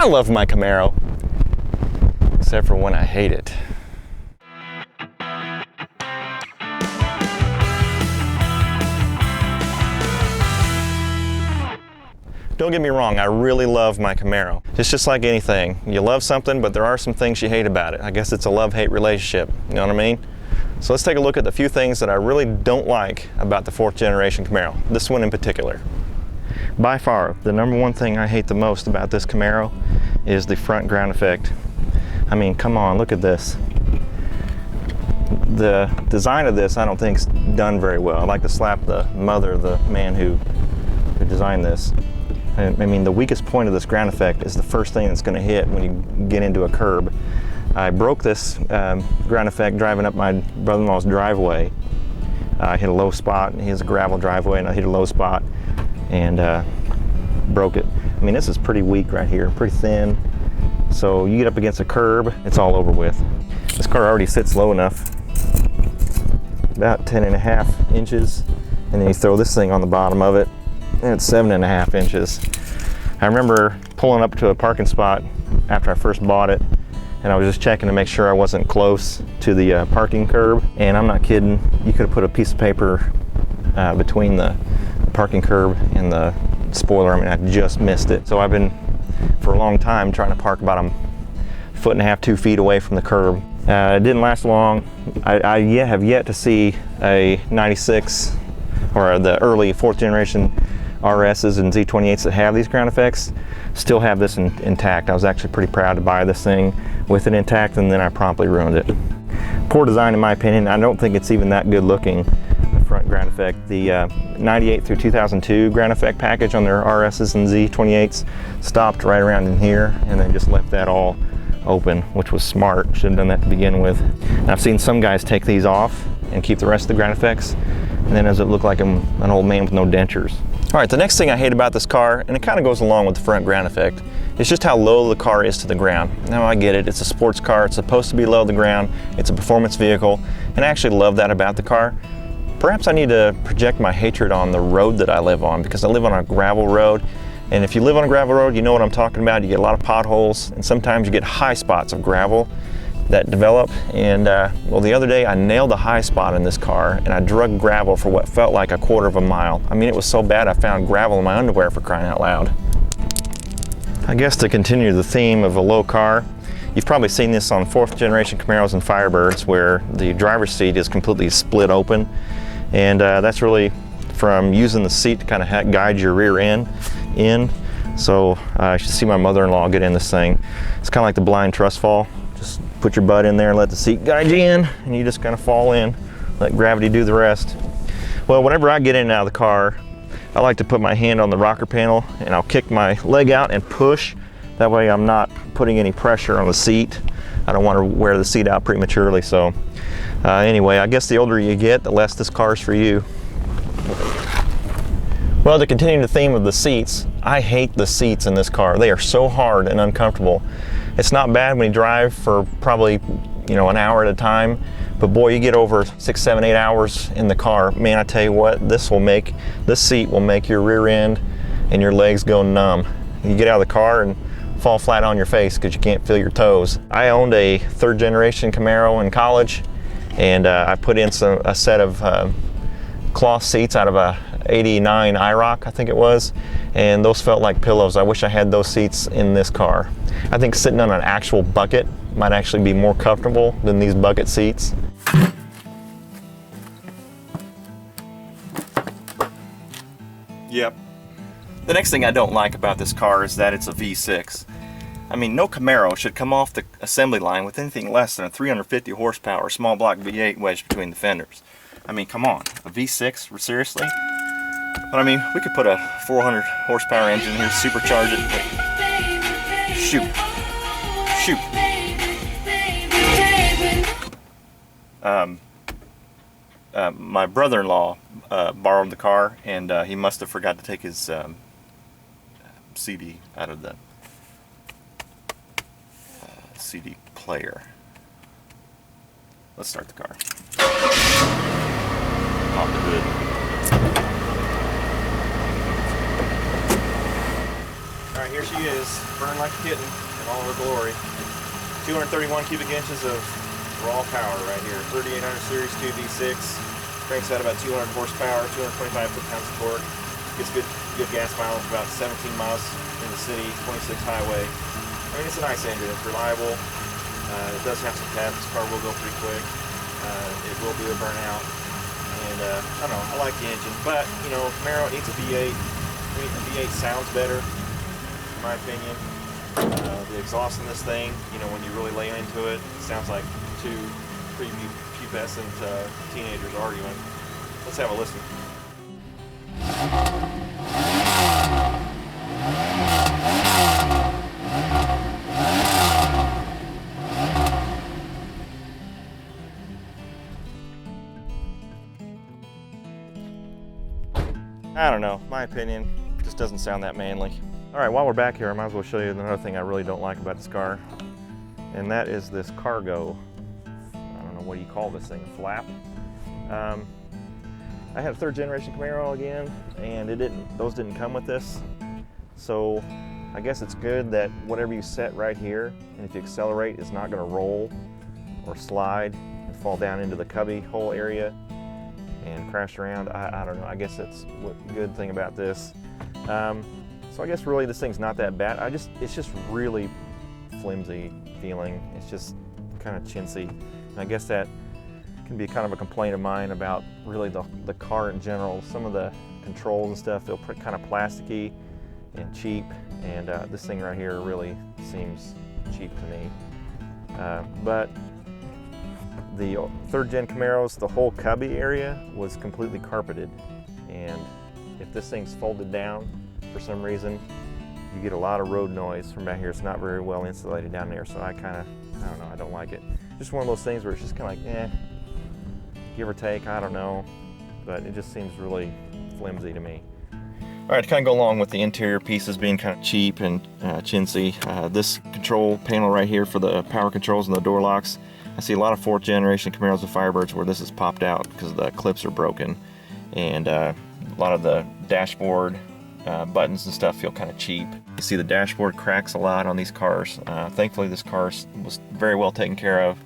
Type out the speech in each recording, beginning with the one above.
I love my Camaro, except for when I hate it. Don't get me wrong, I really love my Camaro. It's just like anything. You love something, but there are some things you hate about it. I guess it's a love-hate relationship, you know what I mean? So let's take a look at the few things that I really don't like about the 4th generation Camaro, this one in particular. By far, the number one thing I hate the most about this Camaro is the front ground effect. I mean, come on, look at this. The design of this I don't think is done very well. I'd like to slap the mother of the man who designed this. I mean, the weakest point of this ground effect is the first thing that's going to hit when you get into a curb. I broke this ground effect driving up my brother-in-law's driveway. I hit a low spot, and he has a gravel driveway, and I hit a low spot and broke it. I mean, this is pretty weak right here, pretty thin. So you get up against a curb, it's all over with. This car already sits low enough, about 10.5 inches, and then you throw this thing on the bottom of it, and it's 7.5 inches. I remember pulling up to a parking spot after I first bought it, and I was just checking to make sure I wasn't close to the parking curb, and I'm not kidding, you could have put a piece of paper between the parking curb and the spoiler. I mean, I just missed it. So I've been, for a long time, trying to park about a 1.5 to 2 feet away from the curb. It didn't last long. I have yet to see a 96 or the early 4th generation RSs and Z28s that have these ground effects still have this intact. I was actually pretty proud to buy this thing with it intact, and then I promptly ruined it. Poor design in my opinion. I don't think it's even that good looking, the front ground effect. The 98 through 2002 ground effect package on their RSs and Z28s stopped right around in here and then just left that all open, which was smart. Should have done that to begin with. And I've seen some guys take these off and keep the rest of the ground effects, and then does it look like I'm an old man with no dentures. All right, the next thing I hate about this car, and it kind of goes along with the front ground effect, is just how low the car is to the ground. Now I get it, it's a sports car, it's supposed to be low to the ground, it's a performance vehicle, and I actually love that about the car. Perhaps I need to project my hatred on the road that I live on, because I live on a gravel road, and if you live on a gravel road, you know what I'm talking about. You get a lot of potholes, and sometimes you get high spots of gravel that develop. And well, the other day I nailed a high spot in this car, and I drug gravel for what felt like a 1/4 of a mile. I mean, it was so bad I found gravel in my underwear, for crying out loud. I guess to continue the theme of a low car, you've probably seen this on 4th generation Camaros and Firebirds, where the driver's seat is completely split open, and that's really from using the seat to kind of guide your rear end in. So I should see my mother-in-law get in this thing. It's kind of like the blind trust fall. Just put your butt in there and let the seat guide you in, and you just kind of fall in, let gravity do the rest. Well, whenever I get in and out of the car, I like to put my hand on the rocker panel, and I'll kick my leg out and push. That way I'm not putting any pressure on the seat. I don't want to wear the seat out prematurely. So anyway, I guess the older you get, the less this car is for you. Well, to continue the theme of the seats, I hate the seats in this car. They are so hard and uncomfortable. It's not bad when you drive for probably, you know, an hour at a time, but boy, you get over 6, 7, 8 hours in the car, man, I tell you what, this seat will make your rear end and your legs go numb. You get out of the car and fall flat on your face because you can't feel your toes. I owned a 3rd generation Camaro in college, and I put in a set of cloth seats out of a 89 IROC, I think it was, and those felt like pillows. I wish I had those seats in this car. I think sitting on an actual bucket might actually be more comfortable than these bucket seats. Yep. The next thing I don't like about this car is that it's a V6. I mean, no Camaro should come off the assembly line with anything less than a 350 horsepower small block V8 wedged between the fenders. I mean, come on, a V6, seriously? But I mean, we could put a 400 horsepower engine here, supercharge it. Wait. Shoot. Shoot. My brother-in-law borrowed the car, and he must have forgot to take his CD out of the CD player. Let's start the car. Pop the hood. Alright, here she is, burned like a kitten in all her glory. 231 cubic inches of raw power right here. 3800 series 2 V6. Cranks out about 200 horsepower, 225 foot-pounds of torque. Gets good gas mileage, about 17 miles in the city, 26 highway. I mean, it's a nice engine. It's reliable. It does have some pep. This car will go pretty quick. It will do a burnout. And I don't know, I like the engine. But, you know, Camaro needs a V8. A V8 sounds better, in my opinion. The exhaust in this thing, you know, when you really lay into it, it sounds like two prepubescent teenagers arguing. Let's have a listen. I don't know, my opinion, just doesn't sound that manly. All right, while we're back here, I might as well show you another thing I really don't like about this car, and that is this cargo. I don't know, what do you call this thing, a flap? I had a 3rd generation Camaro again, and those didn't come with this. So I guess it's good that whatever you set right here, and if you accelerate, it's not gonna roll or slide and fall down into the cubby hole area and crash around. I don't know, I guess that's a good thing about this. So I guess really this thing's not that bad. It's just really flimsy feeling. It's just kind of chintzy. And I guess that can be kind of a complaint of mine about really the car in general. Some of the controls and stuff feel kind of plasticky and cheap. And this thing right here really seems cheap to me. But the 3rd gen Camaros, the whole cubby area was completely carpeted. And if this thing's folded down, for some reason, you get a lot of road noise from back here. It's not very well insulated down there, so I don't know, I don't like it. Just one of those things where it's just kind of like, eh, give or take, I don't know, but it just seems really flimsy to me. All right, to kind of go along with the interior pieces being kind of cheap and chintzy, this control panel right here for the power controls and the door locks, I see a lot of 4th generation Camaros and Firebirds where this is popped out because the clips are broken, and a lot of the dashboard buttons and stuff feel kind of cheap. You see the dashboard cracks a lot on these cars. Thankfully this car was very well taken care of.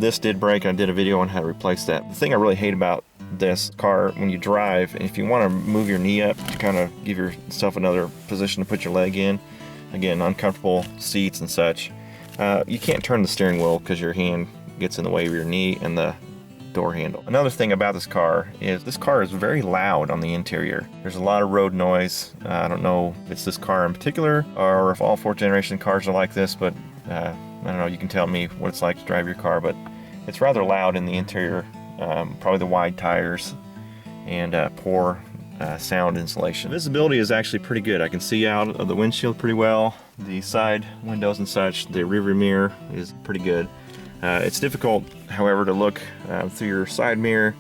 This did break, and I did a video on how to replace that. The thing I really hate about this car, when you drive, if you want to move your knee up to kind of give yourself another position to put your leg in, again, uncomfortable seats and such, you can't turn the steering wheel because your hand gets in the way of your knee and the door handle. Another thing about this car is very loud on the interior. There's a lot of road noise. I don't know if it's this car in particular or if all 4th generation cars are like this, but I don't know, you can tell me what it's like to drive your car, but it's rather loud in the interior. Probably the wide tires and poor sound insulation. Visibility is actually pretty good. I can see out of the windshield pretty well. The side windows and such, the rearview mirror is pretty good. It's difficult, however, to look through your side mirror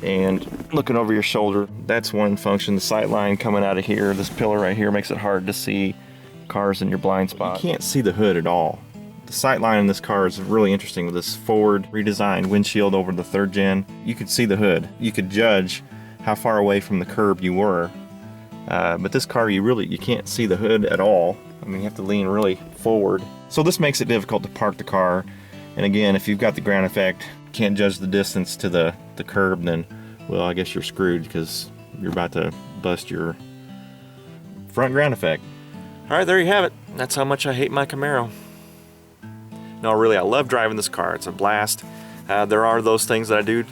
and looking over your shoulder. That's one function. The sight line coming out of here, this pillar right here, makes it hard to see cars in your blind spot. You can't see the hood at all. The sight line in this car is really interesting with this forward redesigned windshield over the 3rd gen. You could see the hood. You could judge how far away from the curb you were. But this car, you can't see the hood at all. I mean, you have to lean really forward. So this makes it difficult to park the car. And again, if you've got the ground effect, can't judge the distance to the curb, then, well, I guess you're screwed because you're about to bust your front ground effect. All right, there you have it. That's how much I hate my Camaro. No, really, I love driving this car. It's a blast. There are those things that I do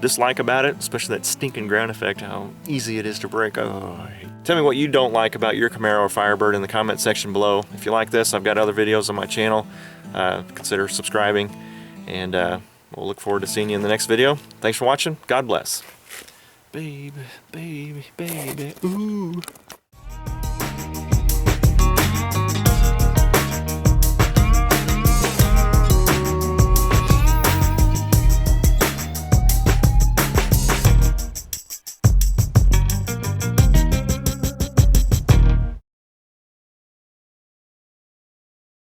dislike about it, especially that stinking ground effect, how easy it is to break. Oh, tell me what you don't like about your Camaro or Firebird in the comment section below. If you like this, I've got other videos on my channel. Consider subscribing, and we'll look forward to seeing you in the next video. Thanks for watching. God bless. Baby, baby, baby, ooh.